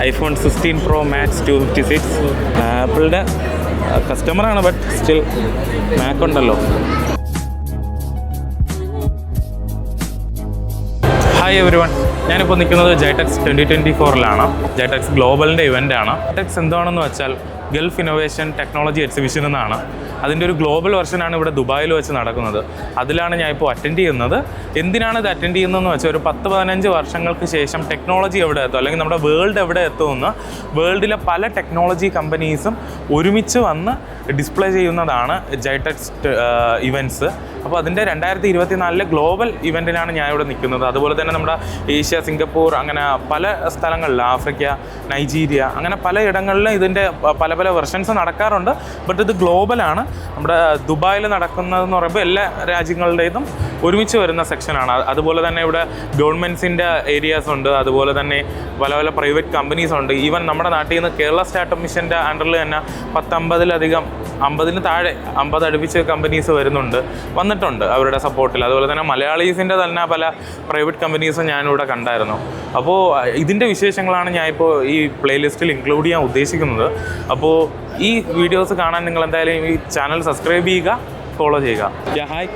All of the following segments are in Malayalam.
iPhone 16 Pro Max 256. ആപ്പിളിൻ്റെ കസ്റ്റമറാണ്, ബട്ട് സ്റ്റിൽ മാക് ഉണ്ടല്ലോ. ഹായ് എവരിവൺ, ഞാനിപ്പോൾ നിൽക്കുന്നത് ജൈടെക്സ് 2024 ജൈടെക്സ് ഗ്ലോബലിൻ്റെ ഇവൻ്റാണ്. ജൈടെക്സ് എന്താണെന്ന് വെച്ചാൽ ഗൾഫ് ഇന്നോവേഷൻ ടെക്നോളജി എക്സിബിഷൻ എന്നാണ്. അതിൻ്റെ ഒരു ഗ്ലോബൽ വെർഷനാണ് ഇവിടെ ദുബായിൽ വെച്ച് നടക്കുന്നത്. അതിലാണ് ഞാൻ ഇപ്പോൾ അറ്റൻഡ് ചെയ്യുന്നത്. എന്തിനാണ് ഇത് അറ്റൻഡ് ചെയ്യുന്നതെന്ന് വെച്ചാൽ ഒരു 10-15 വർഷങ്ങൾക്ക് ശേഷം ടെക്നോളജി എവിടെ എത്തും, അല്ലെങ്കിൽ നമ്മുടെ വേൾഡ് എവിടെ എത്തുമെന്ന് വേൾഡിലെ പല ടെക്നോളജി കമ്പനീസും ഒരുമിച്ച് വന്ന് ഡിസ്പ്ലേ ചെയ്യുന്നതാണ് ജൈടെക്സ് ഇവൻറ്റ്സ്. അപ്പോൾ അതിൻ്റെ 2024 ഗ്ലോബൽ ഇവൻറ്റിനാണ് ഞാൻ ഇവിടെ നിൽക്കുന്നത്. അതുപോലെ തന്നെ നമ്മുടെ ഏഷ്യ, സിംഗപ്പൂർ, അങ്ങനെ പല സ്ഥലങ്ങളിൽ, ആഫ്രിക്ക, നൈജീരിയ, അങ്ങനെ പല ഇടങ്ങളിലും ഇതിൻ്റെ പല പല വെർഷൻസ് നടക്കാറുണ്ട്. ബട്ട് ഇത് ഗ്ലോബലാണ്. നമ്മുടെ ദുബായിൽ നടക്കുന്നതെന്ന് പറയുമ്പോൾ എല്ലാ രാജ്യങ്ങളുടേതും ഒരുമിച്ച് വരുന്ന സെക്ഷനാണ്. അതുപോലെ തന്നെ ഇവിടെ ഗവൺമെൻറ്റ്സിൻ്റെ ഏരിയാസ് ഉണ്ട്, അതുപോലെ തന്നെ പല പല പ്രൈവറ്റ് കമ്പനീസ് ഉണ്ട്. ഈവൻ നമ്മുടെ നാട്ടിൽ നിന്ന് കേരള സ്റ്റാർട്ടപ്പ് മിഷൻ്റെ അണ്ടറിൽ തന്നെ 10-50-ലധികം, 50-ന് താഴെ 50 അടുപ്പിച്ച് കമ്പനീസ് വന്നിട്ടുണ്ട് അവരുടെ സപ്പോർട്ടിൽ. അതുപോലെ തന്നെ മലയാളീസിൻ്റെ തന്നെ പല പ്രൈവറ്റ് കമ്പനീസും ഞാനിവിടെ കണ്ടായിരുന്നു. അപ്പോൾ ഇതിൻ്റെ വിശേഷങ്ങളാണ് ഞാനിപ്പോൾ ഈ പ്ലേലിസ്റ്റിൽ ഇൻക്ലൂഡ് ചെയ്യാൻ ഉദ്ദേശിക്കുന്നത്. അപ്പോൾ ഈ വീഡിയോസ് കാണാൻ നിങ്ങൾ എന്തായാലും ഈ ചാനൽ സബ്സ്ക്രൈബ് ചെയ്യുക, ഫോളോ ചെയ്യുക. ഹായ്,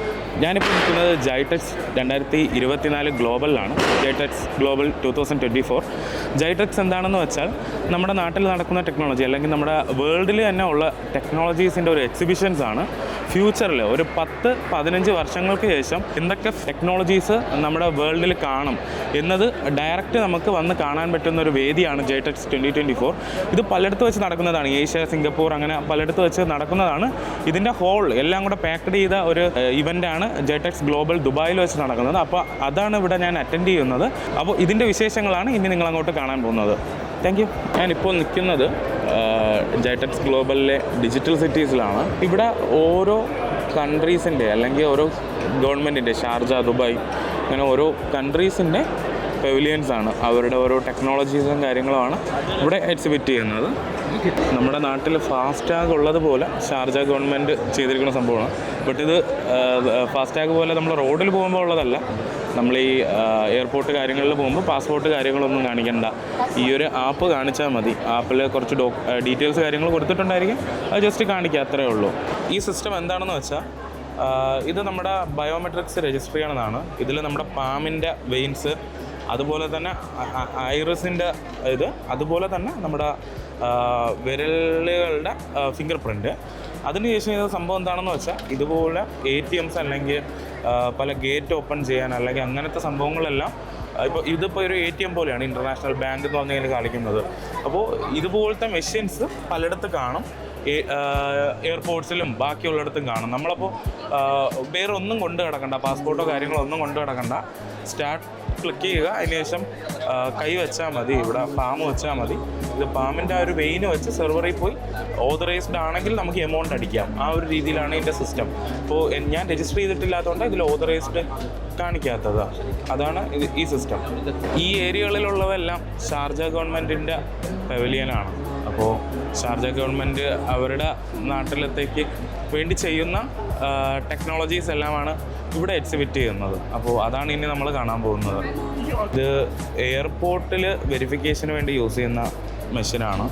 ഞാനിപ്പോൾ നിൽക്കുന്നത് ജൈടെക്സ് 2024 ഗ്ലോബലിലാണ്. GITEX global 2024. ജൈടെക്സ് എന്താണെന്ന് വെച്ചാൽ നമ്മുടെ നാട്ടിൽ നടക്കുന്ന ടെക്നോളജി, അല്ലെങ്കിൽ നമ്മുടെ വേൾഡിൽ തന്നെ ഉള്ള ടെക്നോളജീസിൻ്റെ ഒരു എക്സിബിഷൻസ് ആണ്. ഫ്യൂച്ചറിൽ ഒരു 10-15 വർഷങ്ങൾക്ക് ശേഷം എന്തൊക്കെ ടെക്നോളജീസ് നമ്മുടെ വേൾഡിൽ കാണും എന്നത് ഡയറക്റ്റ് നമുക്ക് വന്ന് കാണാൻ പറ്റുന്ന ഒരു വേദിയാണ് ജൈടെക്സ് 2024. ഇത് പലയിടത്ത് വെച്ച് നടക്കുന്നതാണ്. ഏഷ്യ, സിംഗപ്പൂർ, അങ്ങനെ പലയിടത്ത് വെച്ച് നടക്കുന്നതാണ്. ഇതിൻ്റെ ഹോൾ എല്ലാം കൂടെ പാക്ഡ് ചെയ്ത ഒരു ഇവൻ്റാണ് ജൈടെക്സ് ഗ്ലോബൽ ദുബായിൽ വെച്ച് നടക്കുന്നത്. അപ്പോൾ അതാണ് ഇവിടെ ഞാൻ അറ്റൻഡ് ചെയ്യുന്നത്. അപ്പോൾ ഇതിൻ്റെ വിശേഷങ്ങളാണ് ഇനി നിങ്ങളങ്ങോട്ട് കാണാൻ പോകുന്നത്. Thank you. ഞാനിപ്പോൾ നിൽക്കുന്നത് ജൈടെക്സ് ഗ്ലോബലിലെ ഡിജിറ്റൽ സിറ്റീസിലാണ്. ഇവിടെ ഓരോ കൺട്രീസിൻ്റെ, അല്ലെങ്കിൽ ഓരോ ഗവൺമെൻറ്റിൻ്റെ, ഷാർജ, ദുബായ്, അങ്ങനെ ഓരോ കൺട്രീസിൻ്റെ പെവിലിയൻസാണ്. അവരുടെ ഓരോ ടെക്നോളജീസും കാര്യങ്ങളുമാണ് ഇവിടെ എക്സിബിറ്റ് ചെയ്യുന്നത്. നമ്മുടെ നാട്ടിൽ ഫാസ്ടാഗ് ഉള്ളതുപോലെ ഷാർജ ഗവൺമെൻറ് ചെയ്തിരിക്കുന്ന സംഭവമാണ്. ബട്ട് ഇത് ഫാസ്ടാഗ് പോലെ നമ്മൾ റോഡിൽ പോകുമ്പോൾ ഉള്ളതല്ല. നമ്മൾ ഈ എയർപോർട്ട് കാര്യങ്ങളിൽ പോകുമ്പോൾ പാസ്പോർട്ട് കാര്യങ്ങളൊന്നും കാണിക്കണ്ട. ഈ ഒരു ആപ്പ് കാണിച്ചാൽ മതി. ആപ്പിൽ കുറച്ച് ഡീറ്റെയിൽസ് കാര്യങ്ങൾ കൊടുത്തിട്ടുണ്ടായിരിക്കും, അത് ജസ്റ്റ് കാണിക്കുക, അത്രയേ ഉള്ളൂ. ഈ സിസ്റ്റം എന്താണെന്ന് വെച്ചാൽ ഇത് നമ്മുടെ ബയോമെട്രിക്സ് രജിസ്റ്റർ ചെയ്യണതാണ്. ഇതിൽ നമ്മുടെ പാമിൻ്റെ വെയിൻസ്, അതുപോലെ തന്നെ ഐറിസിൻ്റെ ഇത്, അതുപോലെ തന്നെ നമ്മുടെ വിരലുകളുടെ ഫിംഗർ പ്രിൻറ്റ്. അതിനുശേഷം ഇത് സംഭവം എന്താണെന്ന് വെച്ചാൽ ഇതുപോലെ ATMs അല്ലെങ്കിൽ പല ഗേറ്റ് ഓപ്പൺ ചെയ്യാൻ, അല്ലെങ്കിൽ അങ്ങനത്തെ സംഭവങ്ങളെല്ലാം ഇതിപ്പോൾ ഒരു ATM പോലെയാണ് ഇൻ്റർനാഷണൽ ബാങ്ക് എന്ന് പറഞ്ഞാൽ കാണിക്കുന്നത്. അപ്പോൾ ഇതുപോലത്തെ മെഷീൻസ് പലയിടത്ത് കാണും. എയർപോർട്ട്സിലും ബാക്കിയുള്ളിടത്തും കാണും. നമ്മളപ്പോൾ വേറെ ഒന്നും കൊണ്ട് കിടക്കണ്ട, പാസ്പോർട്ടോ കാര്യങ്ങളോ ഒന്നും കൊണ്ട് കിടക്കണ്ട. സ്റ്റാർട്ട് ക്ലിക്ക് ചെയ്യുക, അതിനുശേഷം കൈ വെച്ചാൽ മതി, ഇവിടെ പാം വെച്ചാൽ മതി. ഇത് പാമിൻ്റെ ആ ഒരു വെയിന് വെച്ച് സെർവറിൽ പോയി ഓതറൈസ്ഡ് ആണെങ്കിൽ നമുക്ക് എമൗണ്ട് അടിക്കാം. ആ ഒരു രീതിയിലാണ് ഇതിൻ്റെ സിസ്റ്റം. അപ്പോൾ ഞാൻ രജിസ്റ്റർ ചെയ്തിട്ടില്ലാത്തതുകൊണ്ട് ഇതിൽ ഓതറൈസ്ഡ് കാണിക്കാത്തത്. അതാണ് ഈ സിസ്റ്റം. ഈ ഏരിയകളിലുള്ളതെല്ലാം ഷാർജ ഗവൺമെൻറ്റിൻ്റെ പെവിലിയനാണ്. അപ്പോൾ ഷാർജ ഗവൺമെൻറ് അവരുടെ നാട്ടിലത്തേക്ക് വേണ്ടി ചെയ്യുന്ന ടെക്നോളജീസ് എല്ലാമാണ് ഇവിടെ എക്സിബിറ്റ് ചെയ്യുന്നത്. അപ്പോൾ അതാണ് ഇനി നമ്മൾ കാണാൻ പോകുന്നത്. ഇത് എയർപോർട്ടിൽ വെരിഫിക്കേഷന് വേണ്ടി യൂസ് ചെയ്യുന്ന മെഷീനാണ്.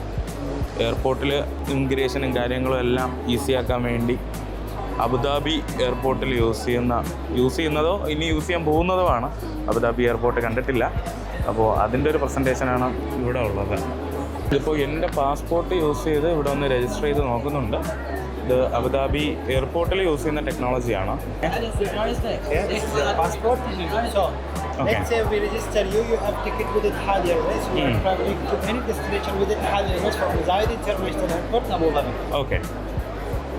എയർപോർട്ടിൽ ഇമിഗ്രേഷനും കാര്യങ്ങളും എല്ലാം ഈസിയാക്കാൻ വേണ്ടി അബുദാബി എയർപോർട്ടിൽ യൂസ് ചെയ്യുന്നതോ ഇനി യൂസ് ചെയ്യാൻ പോകുന്നതോ. അബുദാബി എയർപോർട്ട് കണ്ടിട്ടില്ല. അപ്പോൾ അതിൻ്റെ ഒരു പ്രസൻറ്റേഷനാണ് ഇവിടെ ഉള്ളത്. ഇതിപ്പോൾ എൻ്റെ പാസ്പോർട്ട് യൂസ് ചെയ്ത് ഇവിടെ ഒന്ന് രജിസ്റ്റർ ചെയ്ത് നോക്കുന്നുണ്ട്. ഇത് അബുദാബി എയർപോർട്ടിൽ യൂസ് ചെയ്യുന്ന ടെക്നോളജിയാണ്. Let's say we register you have ticket with Etihad Airways. You are traveling to any destination with Etihad Airways from Zayed International Airport, Abu Dhabi. Okay.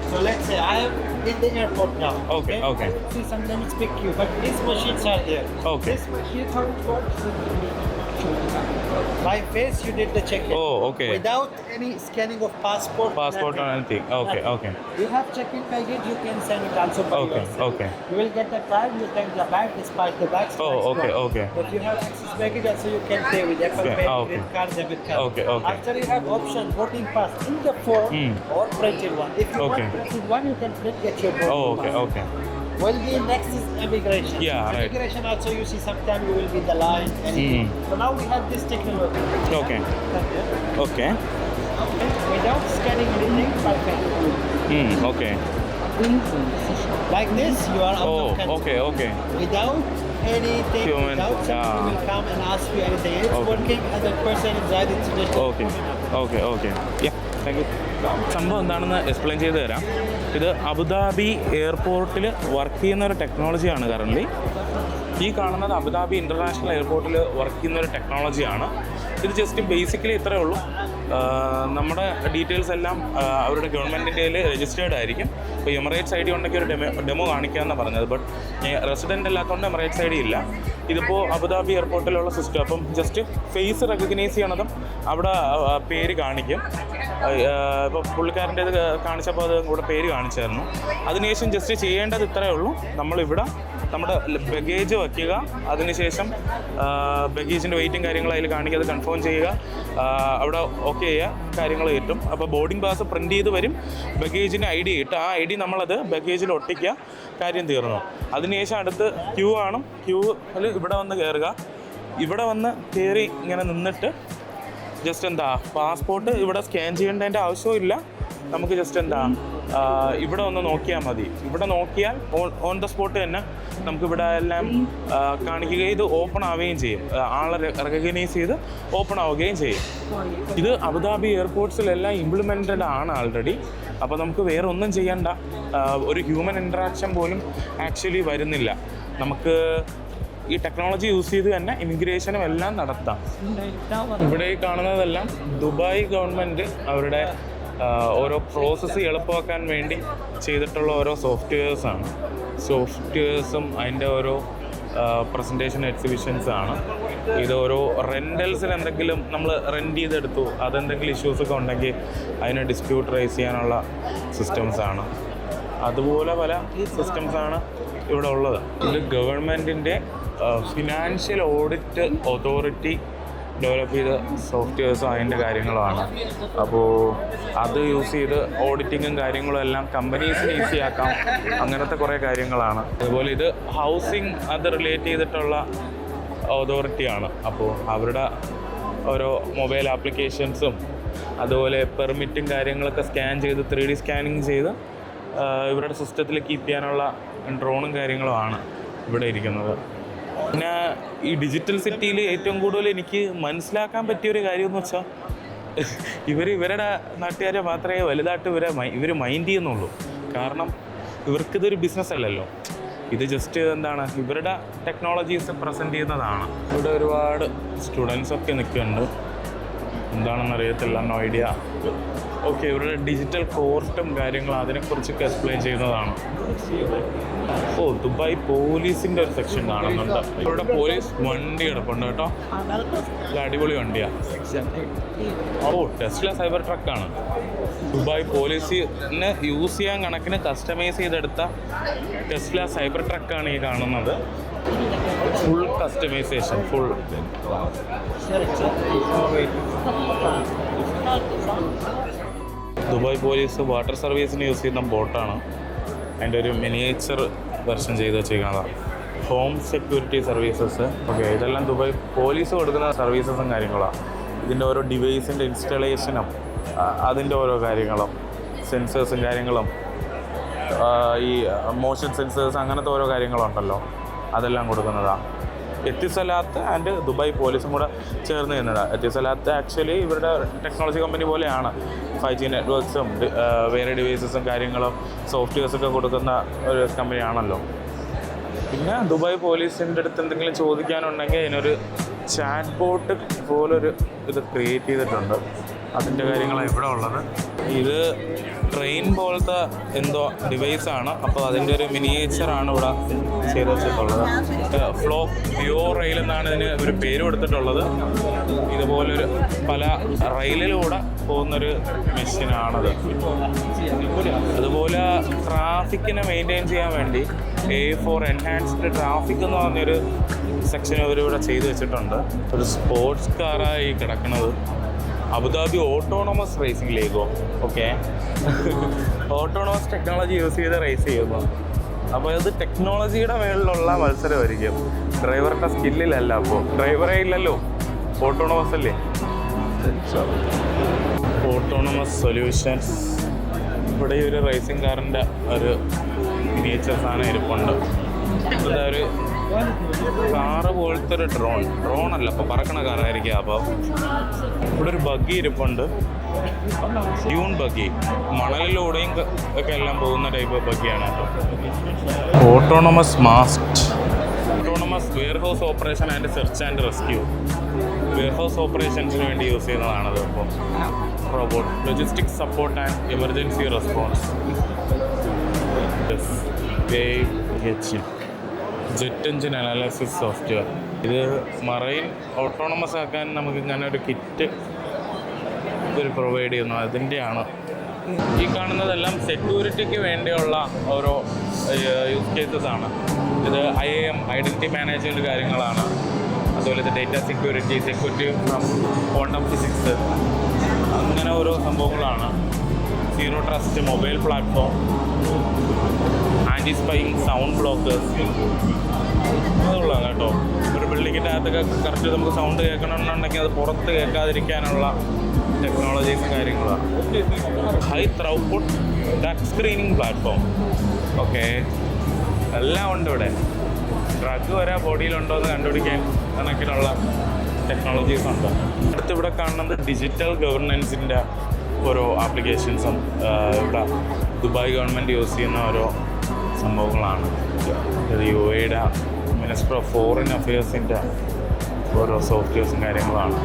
So let's say I am in the airport now. Okay. See, sometimes pick you, but these machines are there. Okay. This machine, how it works? By face, you did the check-in. Oh, okay. Without any scanning of passport. Passport or anything. Okay. You have check-in baggage, you can send it also by yourself. Okay. You will get the card, you take the bag, despite the bags. Okay. If you have excess baggage, also you can pay with Apple Pay, credit card, debit card. Okay. After you have option boarding pass in the phone or printed one. If you want printed one, you can print, get your boarding pass. Okay. Will be next is immigration. Yeah, right. Immigration also you see sometimes you will be the line. Anything. So now we have this technology. Okay. Okay. Without scanning anything by finger. Okay. Like this, you are out Oh, of country. okay. Without anything, Human, without something, will come and ask you anything. It's Okay. working 100% inside international. Okay thank you. സംഭവം എന്താണെന്ന് എക്സ്പ്ലെയിൻ ചെയ്ത് തരാം. ഇത് അബുദാബി എയർപോർട്ടിൽ വർക്ക് ചെയ്യുന്ന ഒരു ടെക്നോളജിയാണ് കറൻ്റ്ലി. ഈ കാണുന്നത് അബുദാബി ഇൻ്റർനാഷണൽ എയർപോർട്ടിൽ വർക്ക് ചെയ്യുന്ന ഒരു ടെക്നോളജിയാണ്. ഇത് ജസ്റ്റ് ബേസിക്കലി ഇത്രയേ ഉള്ളൂ. നമ്മുടെ ഡീറ്റെയിൽസ് എല്ലാം അവരുടെ ഗവൺമെൻറ്റിൻ്റെ കയ്യിൽ രജിസ്റ്റേർഡ് ആയിരിക്കും. ഇപ്പോൾ എമിറേറ്റ്സ് ഐ ഡി ഉണ്ടെങ്കിൽ ഒരു ഡെമോ കാണിക്കാമെന്നാണ് പറഞ്ഞത്. ബട്ട് റെസിഡൻ്റ് അല്ലാത്തതുകൊണ്ട് എമിറേറ്റ്സ് ഐ ഡി ഇല്ല. ഇതിപ്പോൾ അബുദാബി എയർപോർട്ടിലുള്ള സിസ്റ്റം. അപ്പം ജസ്റ്റ് ഫേസ് റെക്കഗ്നൈസ് ചെയ്യണതും അവിടെ പേര് കാണിക്കും. ഇപ്പോൾ പുള്ളിക്കാരൻ്റെ ഇത് കാണിച്ചപ്പോൾ അത് കൂടെ പേര് കാണിച്ചായിരുന്നു. അതിനുശേഷം ജസ്റ്റ് ചെയ്യേണ്ടത് ഇത്രയേ ഉള്ളൂ. നമ്മളിവിടെ നമ്മുടെ ബഗേജ് വയ്ക്കുക, അതിനുശേഷം ബഗേജിൻ്റെ വെയിറ്റും കാര്യങ്ങളും അതിൽ കാണിക്കുക, അത് കൺഫേം ചെയ്യുക, അവിടെ ഓക്കെ ചെയ്യുക, കാര്യങ്ങൾ കിട്ടും. അപ്പോൾ ബോർഡിംഗ് പാസ് പ്രിൻറ്റ് ചെയ്ത് വരും, ബഗേജിന് ഐ ഡി കിട്ടും. ആ ഐ ഡി നമ്മളത് ബഗേജിൽ ഒട്ടിക്കുക, കാര്യം തീർന്നു. അതിനുശേഷം അടുത്ത് ക്യൂ ആണ്. ക്യൂവിൽ ഇവിടെ വന്ന് കയറുക. ഇവിടെ വന്ന് കയറി ഇങ്ങനെ നിന്നിട്ട് ജസ്റ്റ് എന്താ പാസ്പോർട്ട് ഇവിടെ സ്കാൻ ചെയ്യേണ്ടതിൻ്റെ ആവശ്യമില്ല. നമുക്ക് ജസ്റ്റ് എന്താ ഇവിടെ ഒന്ന് നോക്കിയാൽ മതി. ഇവിടെ നോക്കിയാൽ ഓൺ ദ സ്പോട്ട് തന്നെ നമുക്കിവിടെ എല്ലാം കാണിക്കുകയും ഇത് ഓപ്പൺ ആവുകയും ചെയ്യും. ആളെ റെക്കഗ്നൈസ് ചെയ്ത് ഓപ്പൺ ആവുകയും ചെയ്യും. ഇത് അബുദാബി എയർപോർട്ട്സിലെല്ലാം ഇംപ്ലിമെൻറ്റഡ് ആണ് ആൾറെഡി. അപ്പോൾ നമുക്ക് വേറെ ഒന്നും ചെയ്യണ്ട. ഒരു ഹ്യൂമൻ ഇൻട്രാക്ഷൻ പോലും ആക്ച്വലി വരുന്നില്ല. നമുക്ക് ഈ ടെക്നോളജി യൂസ് ചെയ്ത് തന്നെ ഇമിഗ്രേഷനും എല്ലാം നടത്താം. ഇവിടെ ഈ കാണുന്നതെല്ലാം ദുബായ് ഗവൺമെൻറ് അവരുടെ ഓരോ പ്രോസസ്സ് എളുപ്പമാക്കാൻ വേണ്ടി ചെയ്തിട്ടുള്ള ഓരോ സോഫ്റ്റ്വെയർസാണ്. സോഫ്റ്റ്വെയർസും അതിൻ്റെ ഓരോ പ്രസൻറ്റേഷൻ എക്സിബിഷൻസാണ്. ഇത് ഓരോ റെൻ്റൽസിന് എന്തെങ്കിലും നമ്മൾ റെൻ്റ് ചെയ്തെടുത്തു, അതെന്തെങ്കിലും ഇഷ്യൂസൊക്കെ ഉണ്ടെങ്കിൽ അതിനെ ഡിസ്പ്യൂട്ട് റൈസ് ചെയ്യാനുള്ള സിസ്റ്റംസാണ്. അതുപോലെ പല സിസ്റ്റംസാണ് ഇവിടെ ഉള്ളത്. ഇത് ഗവൺമെൻറ്റിൻ്റെ ഫിനാൻഷ്യൽ ഓഡിറ്റ് അതോറിറ്റി ഡെവലപ്പ് ചെയ്ത സോഫ്റ്റ്വെയർസും അതിൻ്റെ കാര്യങ്ങളുമാണ്. അപ്പോൾ അത് യൂസ് ചെയ്ത് ഓഡിറ്റിങ്ങും കാര്യങ്ങളും എല്ലാം കമ്പനീസിന് ഈസിയാക്കാം. അങ്ങനത്തെ കുറേ കാര്യങ്ങളാണ്. അതുപോലെ ഇത് ഹൗസിംഗ് അത് റിലേറ്റ് ചെയ്തിട്ടുള്ള അതോറിറ്റിയാണ്. അപ്പോൾ അവരുടെ ഓരോ മൊബൈൽ ആപ്ലിക്കേഷൻസും അതുപോലെ പെർമിറ്റും കാര്യങ്ങളൊക്കെ സ്കാൻ ചെയ്ത് 3D സ്കാനിങ് ചെയ്ത് ഇവരുടെ സിസ്റ്റത്തിൽ കീപ്പ് ചെയ്യാനുള്ള ഡ്രോണും കാര്യങ്ങളുമാണ് ഇവിടെ ഇരിക്കുന്നത്. പിന്നെ ഈ ഡിജിറ്റൽ സിറ്റിയിൽ ഏറ്റവും കൂടുതൽ എനിക്ക് മനസ്സിലാക്കാൻ പറ്റിയൊരു കാര്യമെന്ന് വെച്ചാൽ ഇവരുടെ നാട്ടുകാരെ മാത്രമേ വലുതായിട്ട് ഇവർ മൈൻഡ് ചെയ്യുന്നുള്ളൂ. കാരണം ഇവർക്കിതൊരു ബിസിനസ് അല്ലല്ലോ. ഇത് ജസ്റ്റ് എന്താണ് ഇവരുടെ ടെക്നോളജീസ് പ്രസൻറ്റ് ചെയ്യുന്നതാണ്. ഇവിടെ ഒരുപാട് സ്റ്റുഡൻസൊക്കെ നിൽക്കുന്നുണ്ട്. എന്താണെന്ന് അറിയത്തില്ല, നോ ഐഡിയ. ഓക്കെ, ഇവരുടെ ഡിജിറ്റൽ കോർട്ടും കാര്യങ്ങളും അതിനെക്കുറിച്ചൊക്കെ എക്സ്പ്ലെയിൻ ചെയ്യുന്നതാണ്. ഓ, ദുബായ് പോലീസിൻ്റെ ഒരു സെക്ഷൻ കാണുന്നുണ്ട്. ഇവിടെ പോലീസ് വണ്ടി കിടപ്പുണ്ട് കേട്ടോ. നല്ല അടിപൊളി വണ്ടിയാണ്. ഓ, ടെസ്ല സൈബർ ട്രക്കാണ്. ദുബായ് പോലീസിന് യൂസ് ചെയ്യാൻ കണക്കിന് കസ്റ്റമൈസ് ചെയ്തെടുത്ത ടെസ്ല സൈബർ ട്രക്കാണ് ഈ കാണുന്നത്. Full customisation, full. Dubai police water സർവീസിന് യൂസ് ചെയ്യുന്ന ബോട്ടാണ്. അതിൻ്റെ ഒരു മിനിയേച്ചർ വെർഷൻ ചെയ്ത് വെച്ചിരിക്കുന്നതാണ്. Home security services. ഓക്കെ, ഇതെല്ലാം ദുബായ് പോലീസ് കൊടുക്കുന്ന സർവീസസും കാര്യങ്ങളാണ്. ഇതിൻ്റെ ഓരോ ഡിവൈസിൻ്റെ ഇൻസ്റ്റലേഷനും അതിൻ്റെ ഓരോ കാര്യങ്ങളും സെൻസേഴ്സും കാര്യങ്ങളും ഈ മോഷൻ സെൻസേഴ്സ് അങ്ങനത്തെ ഓരോ കാര്യങ്ങളുണ്ടല്ലോ, അതെല്ലാം കൊടുക്കുന്നതാണ്. എത്തിസലാത്ത് ആൻഡ് ദുബായ് പോലീസും കൂടെ ചേർന്ന് ചെയ്യുന്നതാണ്. എത്തിസലാത്ത് ആക്ച്വലി ഇവരുടെ ടെക്നോളജി കമ്പനി പോലെയാണ്. 5G നെറ്റ്വർക്ക്സും വേറെ ഡിവൈസസും കാര്യങ്ങളും സോഫ്റ്റ്വെയർസൊക്കെ കൊടുക്കുന്ന ഒരു കമ്പനിയാണല്ലോ. പിന്നെ ദുബായ് പോലീസിൻ്റെ അടുത്ത് എന്തെങ്കിലും ചോദിക്കാനുണ്ടെങ്കിൽ അതിനൊരു ചാറ്റ് ബോട്ട് പോലൊരു ഇത് ക്രിയേറ്റ് ചെയ്തിട്ടുണ്ട്. അതിൻ്റെ കാര്യങ്ങളാണ് ഇവിടെ ഉള്ളത്. ഇത് ട്രെയിൻ പോലത്തെ എന്തോ ഡിവൈസാണ്. അപ്പോൾ അതിൻ്റെ ഒരു മിനിയേച്ചറാണ് ഇവിടെ ചെയ്ത് വെച്ചിട്ടുള്ളത്. ഫ്ലോ റെയിൽ എന്നാണ് ഇതിന് ഒരു പേര് കൊടുത്തിട്ടുള്ളത്. ഇതുപോലൊരു പല റെയിലിലൂടെ പോകുന്നൊരു മെഷീനാണത്. അതുപോലെ ട്രാഫിക്കിനെ മെയിൻറ്റെയിൻ ചെയ്യാൻ വേണ്ടി A4 എൻഹാൻസ്ഡ് ട്രാഫിക് എന്ന് പറഞ്ഞൊരു സെക്ഷൻ ഇവരിവിടെ ചെയ്ത് വെച്ചിട്ടുണ്ട്. ഒരു സ്പോർട്സ് കാറായി കിടക്കുന്നത്. Abu Dhabi autonomous racing league. Okay, autonomous technology use ചെയ്ത് റേസ് ചെയ്യുന്നു. അപ്പോൾ ഇത് ടെക്നോളജിയുടെ മേളിലുള്ള മത്സരമായിരിക്കും, ഡ്രൈവറുടെ സ്കില്ലിലല്ല. അപ്പോൾ ഡ്രൈവറേ ഇല്ലല്ലോ, ഓട്ടോണമസ് അല്ലേ. Autonomous solutions. ഇവിടെ ഒരു റേസിംഗ് കാറിൻ്റെ ഒരു മിനിയേച്ചർ സാധനം ഇരിപ്പുണ്ട്. ഇതാ ഒരു കാറ് പോലത്തെ ഒരു ഡ്രോണല്ല, അപ്പോൾ പറക്കണ കാറായിരിക്കും. അപ്പോൾ ഇവിടെ ഒരു ബഗ്ഗി ഇരിപ്പുണ്ട്, ഡ്യൂൺ ബഗ്ഗി. മണലിലൂടെയും ഒക്കെ എല്ലാം പോകുന്ന ടൈപ്പ് ബഗ്ഗിയാണ് കേട്ടോ. Autonomous mast, autonomous warehouse operation and search and rescue. Warehouse ഓപ്പറേഷൻസിന് വേണ്ടി യൂസ് ചെയ്യുന്നതാണത്. അപ്പോൾ robot logistics support and emergency response. Jet engine analysis software. ഇത് മറൈൻ ഓട്ടോണമസ് ആക്കാൻ നമുക്ക് ഇങ്ങനെ ഒരു കിറ്റ് ഇവർ പ്രൊവൈഡ് ചെയ്യുന്നു, അതിൻ്റെയാണ്. ഈ കാണുന്നതെല്ലാം സെക്യൂരിറ്റിക്ക് വേണ്ടിയുള്ള ഓരോ യൂസ് കേസസ് ആണ്. ഇത് IAM ഐഡൻറ്റിറ്റി മാനേജ്മെൻറ്റ് കാര്യങ്ങളാണ്. അതുപോലെ ഇത് data security from quantum physics, അങ്ങനെ ഓരോ സംഭവങ്ങളാണ്. Zero trust mobile platform, anti spying sound blockers, അതുള്ളതാണ് കേട്ടോ. ഒരു ബിൽഡിങ്ങിൻ്റെ അകത്തൊക്കെ കറക്റ്റ് നമുക്ക് സൗണ്ട് കേൾക്കണമെന്നുണ്ടെങ്കിൽ അത് പുറത്ത് കേൾക്കാതിരിക്കാനുള്ള ടെക്നോളജീസും കാര്യങ്ങളാണ്. High throughput touch screening platform. Okay, എല്ലാം ഉണ്ട് ഇവിടെ. ഡ്രഗ് വരെ ബോഡിയിലുണ്ടോ എന്ന് കണ്ടുപിടിക്കാൻ കണക്കിനുള്ള ടെക്നോളജീസ് ഉണ്ട്. അടുത്ത് ഇവിടെ കാണുന്നത് ഡിജിറ്റൽ ഗവർണൻസിൻ്റെ ഓരോ ആപ്ലിക്കേഷൻസും ഇവിടെ ദുബായ് ഗവൺമെൻറ് യൂസ് ചെയ്യുന്ന ഓരോ സംഭവങ്ങളാണ്. UAEയുടെ മിനിസ്റ്റർ ഓഫ് ഫോറിൻ അഫയേഴ്സിൻ്റെ ഓരോ സോഫ്റ്റ്വെയർസും കാര്യങ്ങളാണ്.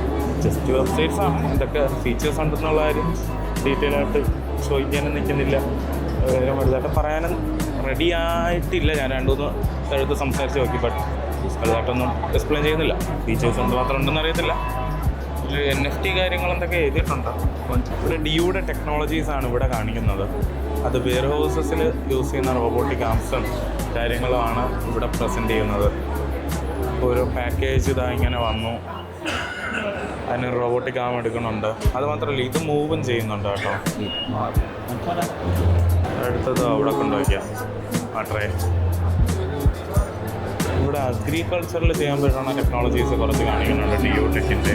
ജസ്റ്റ് വെബ്സൈറ്റ്സാണ്. എന്തൊക്കെ ഫീച്ചേഴ്സ് ഉണ്ടെന്നുള്ള കാര്യം ഡീറ്റെയിൽ ആയിട്ട് ചോദിക്കാനും നിൽക്കുന്നില്ല, വലുതായിട്ട് പറയാനും റെഡി ആയിട്ടില്ല. ഞാൻ 2-3 സ്ഥലത്ത് സംസാരിച്ച് നോക്കി, ബട്ട് വലുതായിട്ടൊന്നും എക്സ്പ്ലെയിൻ ചെയ്യുന്നില്ല. ഫീച്ചേഴ്സ് എന്തുമാത്രം ഉണ്ടെന്ന് അറിയത്തില്ല. ഒരു NFT കാര്യങ്ങൾ എന്തൊക്കെ എഴുതിയിട്ടുണ്ട്. ഇവിടെ DUയുടെ ടെക്നോളജീസാണ് ഇവിടെ കാണിക്കുന്നത്. അത് വെയർ ഹൗസസിൽ യൂസ് ചെയ്യുന്ന റോബോട്ടിക് ആംസും കാര്യങ്ങളുമാണ് ഇവിടെ പ്രസൻറ്റ് ചെയ്യുന്നത്. ഓരോ പാക്കേജ് ഇതാ ഇങ്ങനെ വന്നു, അതിന് റോബോട്ടിക് ആം എടുക്കുന്നുണ്ട്. അതുമാത്രമല്ല, ഇത് മൂവും ചെയ്യുന്നുണ്ട് കേട്ടോ. അടുത്തത് അവിടെ കൊണ്ടുവയ്ക്കാം ആ ട്രേ. ഇവിടെ അഗ്രികൾച്ചറിൽ ചെയ്യാൻ പറ്റുന്ന ടെക്നോളജീസ് കുറച്ച് കാണിക്കുന്നുണ്ട് DU ടെക്കിൻ്റെ.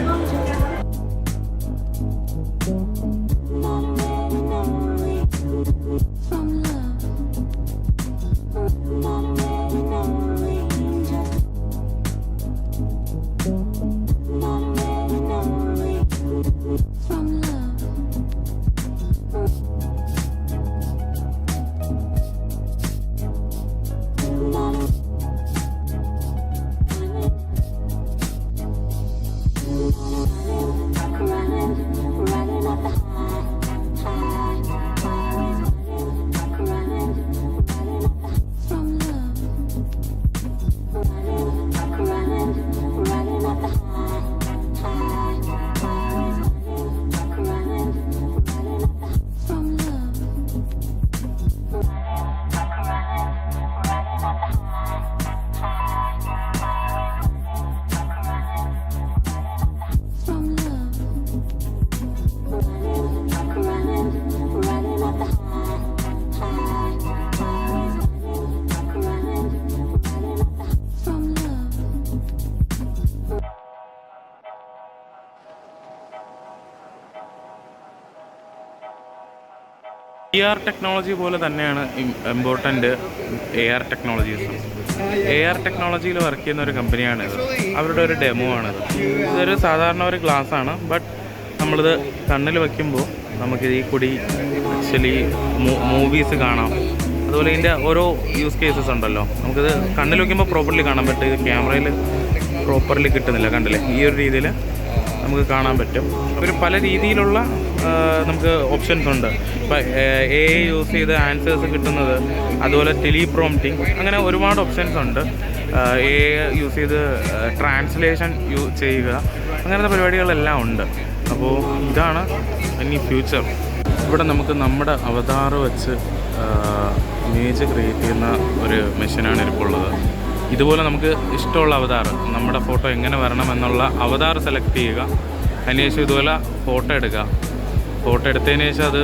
AR ടെക്നോളജി പോലെ തന്നെയാണ് ഇമ്പോർട്ടൻ്റ് AR ടെക്നോളജീസ്. AR ടെക്നോളജിയിൽ വർക്ക് ചെയ്യുന്ന ഒരു കമ്പനിയാണിത്. അവരുടെ ഒരു ഡെമോ ആണിത്. ഇതൊരു സാധാരണ ഒരു ഗ്ലാസ്സാണ്, ബട്ട് നമ്മളിത് കണ്ണിൽ വയ്ക്കുമ്പോൾ നമുക്കിത് ഈ കൂടി ആക്ച്വലി മൂവീസ് കാണാം. അതുപോലെ ഇതിൻ്റെ ഓരോ യൂസ് കേസസ് ഉണ്ടല്ലോ, നമുക്കിത് കണ്ണിൽ വയ്ക്കുമ്പോൾ പ്രോപ്പർലി കാണാൻ പറ്റും. ഇത് ക്യാമറയിൽ പ്രോപ്പർലി കിട്ടുന്നില്ല, കണ്ടില്ലേ? ഈ ഒരു രീതിയിൽ നമുക്ക് കാണാൻ പറ്റും. ഒരു പല രീതിയിലുള്ള നമുക്ക് ഓപ്ഷൻസ് ഉണ്ട്. ഇപ്പോൾ AI യൂസ് ചെയ്ത് ആൻസേഴ്സ് കിട്ടുന്നത്, അതുപോലെ ടെലിപ്രോംപ്റ്റിംഗ്, അങ്ങനെ ഒരുപാട് ഓപ്ഷൻസ് ഉണ്ട്. AI യൂസ് ചെയ്ത് ട്രാൻസ്ലേഷൻ ചെയ്യുക, അങ്ങനത്തെ പരിപാടികളെല്ലാം ഉണ്ട്. അപ്പോൾ ഇതാണ് ഇനി ഫ്യൂച്ചർ. ഇവിടെ നമുക്ക് നമ്മുടെ അവതാർ വെച്ച് ഇമേജ് ക്രിയേറ്റ് ചെയ്യുന്ന ഒരു മെഷീനാണ് ഇപ്പോൾ ഉള്ളത്. ഇതുപോലെ നമുക്ക് ഇഷ്ടമുള്ള അവതാർ, നമ്മുടെ ഫോട്ടോ എങ്ങനെ വരണമെന്നുള്ള അവതാർ സെലക്ട് ചെയ്യുക. അതിനുശേഷം ഇതുപോലെ ഫോട്ടോ എടുക്കുക. ഫോട്ടോ എടുത്തതിന് ശേഷം അത്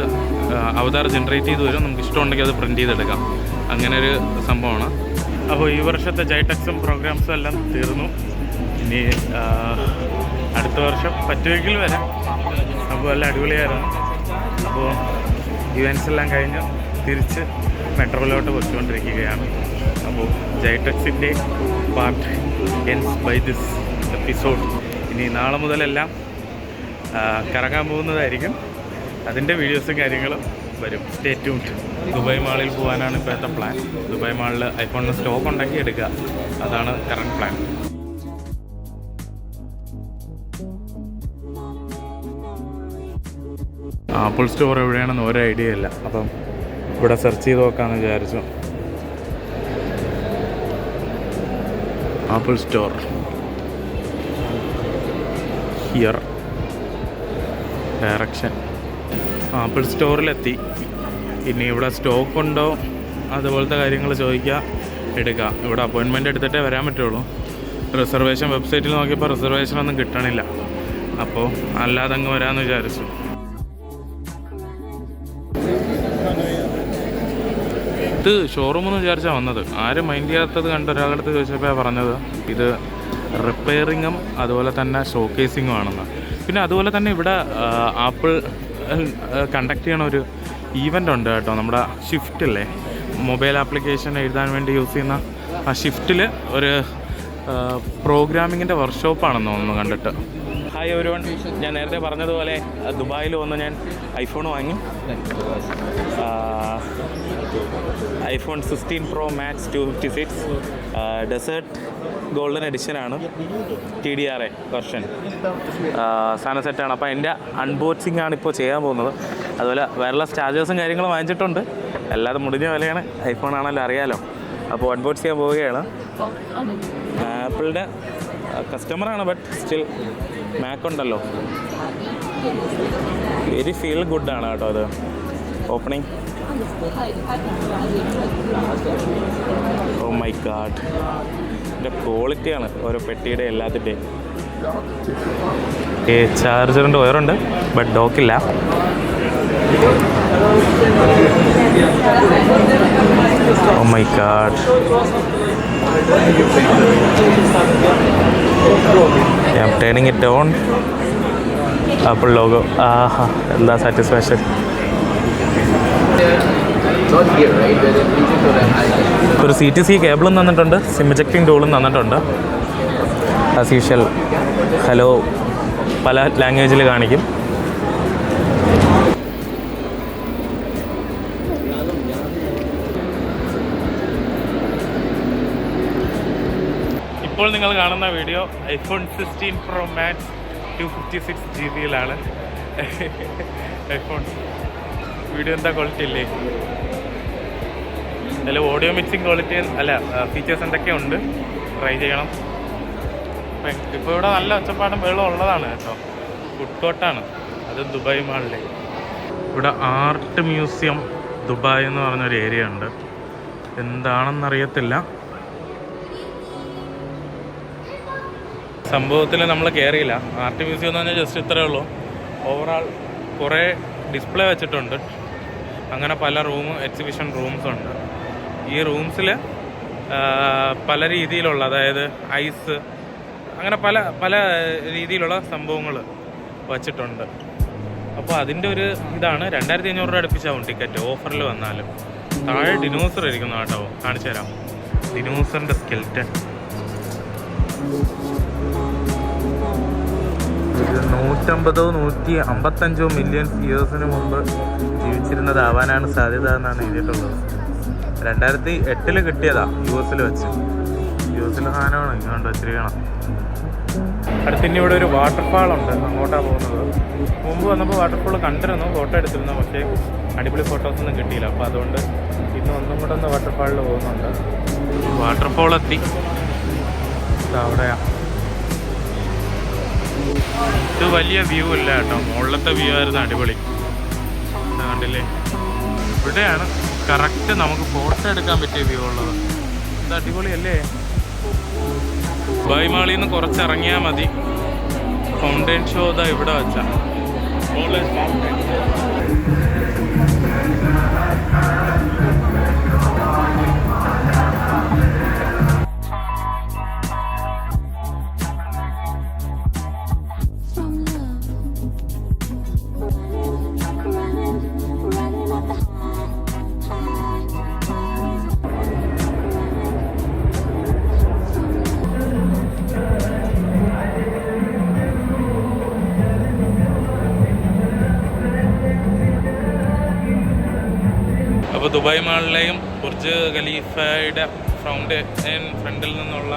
അവതാർ ജനറേറ്റ് ചെയ്ത് വരും. നമുക്ക് ഇഷ്ടമുണ്ടെങ്കിൽ അത് പ്രിൻറ്റ് ചെയ്തെടുക്കാം. അങ്ങനെ ഒരു സംഭവമാണ്. അപ്പോൾ ഈ വർഷത്തെ ജൈടെക്സും പ്രോഗ്രാംസും എല്ലാം തീർന്നു. ഇനി അടുത്ത വർഷം പറ്റുമെങ്കിൽ വരാം. അപ്പോൾ എല്ലാം അടിപൊളിയായിരുന്നു. അപ്പോൾ ഇവൻറ്റ്സ് എല്ലാം കഴിഞ്ഞ് തിരിച്ച് മെട്രോയിലോട്ട് പൊയ്ക്കൊണ്ടിരിക്കുകയാണ്. അപ്പോൾ ജൈടെക്സിൻ്റെ part ends by this episode. ഇനി നാളെ മുതലെല്ലാം കറങ്ങാൻ പോകുന്നതായിരിക്കും. അതിൻ്റെ വീഡിയോസും കാര്യങ്ങളും വരും. Stay tuned. ദുബായ് മാളിൽ പോകാനാണ് ഇപ്പോഴത്തെ പ്ലാൻ. ദുബായ് മാളിൽ ഐഫോണിന് സ്റ്റോക്ക് ഉണ്ടെങ്കിൽ എടുക്കുക, അതാണ് കറണ്ട് പ്ലാൻ. ആപ്പിൾ സ്റ്റോർ എവിടെയാണെന്ന് ഒരു ഐഡിയ ഇല്ല. അപ്പം ഇവിടെ സെർച്ച് ചെയ്ത് നോക്കാമെന്ന് വിചാരിച്ചു. Apple store here, direction. Apple സ്റ്റോറിലെത്തി. ഇനി ഇവിടെ സ്റ്റോക്ക് ഉണ്ടോ അതുപോലത്തെ കാര്യങ്ങൾ ചോദിക്കുക, എടുക്കുക. ഇവിടെ അപ്പോയിൻമെൻറ്റ് എടുത്തിട്ടേ വരാൻ പറ്റുള്ളൂ. റിസർവേഷൻ വെബ്സൈറ്റിൽ നോക്കിയപ്പോൾ റിസർവേഷനൊന്നും കിട്ടണില്ല. അപ്പോൾ അല്ലാതെ അങ്ങ് വരാമെന്ന് വിചാരിച്ചു. ഇത് ഷോറൂമെന്ന് വിചാരിച്ചാണ് വന്നത്. ആരും മൈൻഡ് ചെയ്യാത്തത് കണ്ട് ഒരാളടുത്ത് ചോദിച്ചപ്പോൾ പറഞ്ഞത് ഇത് റിപ്പയറിങ്ങും അതുപോലെ തന്നെ ഷോക്കേസിങ്ങും ആണെന്ന്. പിന്നെ അതുപോലെ തന്നെ ഇവിടെ ആപ്പിൾ കണ്ടക്ട് ചെയ്യണ ഒരു ഈവൻ്റ് ഉണ്ട് കേട്ടോ. നമ്മുടെ ഷിഫ്റ്റില്ലേ, മൊബൈൽ ആപ്ലിക്കേഷൻ എഴുതാൻ വേണ്ടി യൂസ് ചെയ്യുന്ന ആ ഷിഫ്റ്റിൽ ഒരു പ്രോഗ്രാമിങ്ങിൻ്റെ വർക്ക്ഷോപ്പാണെന്ന് തോന്നുന്നു കണ്ടിട്ട്. ഹായ് എവരിവൺ, ഞാൻ നേരത്തെ പറഞ്ഞതുപോലെ ദുബായിൽ വന്ന് ഞാൻ ഐഫോൺ വാങ്ങി. IPhone 16 Pro Max 256 desert golden എഡിഷനാണ്. TDRA വെർഷൻ സാധനം സെറ്റാണ്. അപ്പോൾ എൻ്റെ അൺബോക്സിംഗ് ആണ് ഇപ്പോൾ ചെയ്യാൻ പോകുന്നത്. അതുപോലെ വയർലെസ് ചാർജേഴ്സും കാര്യങ്ങളും വാങ്ങിച്ചിട്ടുണ്ട്. അല്ലാതെ മുടിഞ്ഞ വിലയാണ്. ഐഫോൺ ആണല്ലോ, അറിയാലോ. അപ്പോൾ അൺബോക്സ് ചെയ്യാൻ പോവുകയാണ്. ആപ്പിളിൻ്റെ കസ്റ്റമറാണ്, ബട്ട് സ്റ്റിൽ മാക് ഉണ്ടല്ലോ. വെരി ഫീൽ ഗുഡാണ് കേട്ടോ അത്. ഓപ്പണിങ്, ഓ മൈ ഗാഡ്, ഇതിൻ്റെ ക്വാളിറ്റിയാണ് ഓരോ പെട്ടിയുടെ എല്ലാത്തിൻ്റെയും. ചാർജറിൻ്റെ വയറുണ്ട്, ബട്ട് ഡോക്കില്ല. Oh my god, I am turning it on. Apple logo. ആഹാ, എന്താ സാറ്റിസ്ഫാക്ഷൻ. ഒരു CTC കേബിളും തന്നിട്ടുണ്ട്, സിം ഇജക്റ്റിംഗ് ടൂളും തന്നിട്ടുണ്ട്. ആസ് യൂഷ്വൽ ഹലോ പല ലാംഗ്വേജിൽ കാണിക്കും. ഇപ്പോൾ നിങ്ങൾ കാണുന്ന video iPhone 16 Pro Max 256 GB iPhone. Video എന്താ ക്വാളിറ്റി ഇല്ലേ? അതിൽ ഓഡിയോ മിക്സിങ് ക്വാളിറ്റി അല്ല, ഫീച്ചേഴ്സ് എന്തൊക്കെ ഉണ്ട്, ട്രൈ ചെയ്യണം. ഇപ്പോൾ ഇവിടെ നല്ല ഒച്ചപ്പാടും വെള്ളം ഉള്ളതാണ് കേട്ടോ. ഫുഡ് കോർട്ടാണ് അത്, ദുബായ് മാളിലെ. ഇവിടെ ആർട്ട് മ്യൂസിയം ദുബായ് എന്ന് പറഞ്ഞൊരു ഏരിയ ഉണ്ട്. എന്താണെന്നറിയത്തില്ല. സംഭവത്തിൽ നമ്മൾ കയറിയില്ല. ആർട്ട് മ്യൂസിയം എന്ന് പറഞ്ഞാൽ ജസ്റ്റ് ഇത്രയേ ഉള്ളൂ. ഓവറാൾ കുറേ ഡിസ്പ്ലേ വെച്ചിട്ടുണ്ട്. അങ്ങനെ പല എക്സിബിഷൻ റൂംസ് ഉണ്ട്. ഈ റൂംസിൽ പല രീതിയിലുള്ള, അതായത് ഐസ്, അങ്ങനെ പല പല രീതിയിലുള്ള സംഭവങ്ങൾ വച്ചിട്ടുണ്ട്. അപ്പോൾ അതിൻ്റെ ഒരു ഇതാണ്. 2500 രൂപ അടുപ്പിച്ചാവും ടിക്കറ്റ് ഓഫറിൽ വന്നാലും. താഴെ ഡിനോസർ ഇരിക്കുന്നു കേട്ടോ, കാണിച്ചു തരാം. ഡിനോസറിൻ്റെ സ്കെൽറ്റൻ 150-155 മില്യൺ ഇയേഴ്സിന് മുമ്പ് ജീവിച്ചിരുന്നതാവാനാണ് സാധ്യത എന്നാണ് എഴുതിയിട്ടുള്ളത്. 2008 കിട്ടിയതാ US വെച്ച്. US സാധനമാണ് ഇങ്ങോട്ട് വെച്ചിരിക്കണം. അടുത്തിനി ഇവിടെ ഒരു വാട്ടർഫാളുണ്ട്, അങ്ങോട്ടാണ് പോകുന്നത്. മുമ്പ് വന്നപ്പോൾ വാട്ടർഫാൾ കണ്ടിരുന്നു, ഫോട്ടോ എടുത്തിരുന്നു. പക്ഷേ അടിപൊളി ഫോട്ടോസൊന്നും കിട്ടിയില്ല. അപ്പോൾ അതുകൊണ്ട് ഇന്ന് ഒന്നും കൂടെ ഒന്ന് വാട്ടർഫാളിൽ പോകുന്നുണ്ട്. വാട്ടർഫാൾ എത്തി, അവിടെയാണ്. ഇത് വലിയ വ്യൂ ഇല്ല കേട്ടോ, മുകളിലത്തെ വ്യൂ ആയിരുന്നു അടിപൊളി. കണ്ടില്ലേ, ഇവിടെയാണ് കറക്റ്റ് നമുക്ക് ഫോട്ടോ എടുക്കാൻ പറ്റിയ വ്യൂ ഉള്ളത്. ഇത് അടിപൊളിയല്ലേ. ദുബായ് മാളിൽ നിന്ന് കുറച്ചിറങ്ങിയാൽ മതി. ഫൗണ്ടൈൻ ഷോ ഇതാ ഇവിടെ വെച്ചാ. അപ്പോൾ ദുബായ് മാളിലെയും ബുർജ് ഖലീഫയുടെ ഫ്രണ്ടിൽ നിന്നുള്ള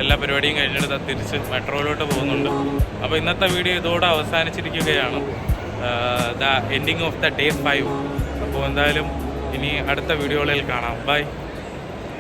എല്ലാ പരിപാടിയും കഴിഞ്ഞിട്ട് തിരിച്ച് മെട്രോയിലോട്ട് പോകുന്നുണ്ട്. അപ്പോൾ ഇന്നത്തെ വീഡിയോ ഇതോടെ അവസാനിച്ചിരിക്കുകയാണ്. The ending of the day 5. അപ്പോൾ എന്തായാലും ഇനി അടുത്ത വീഡിയോകളിൽ കാണാം. ബൈ.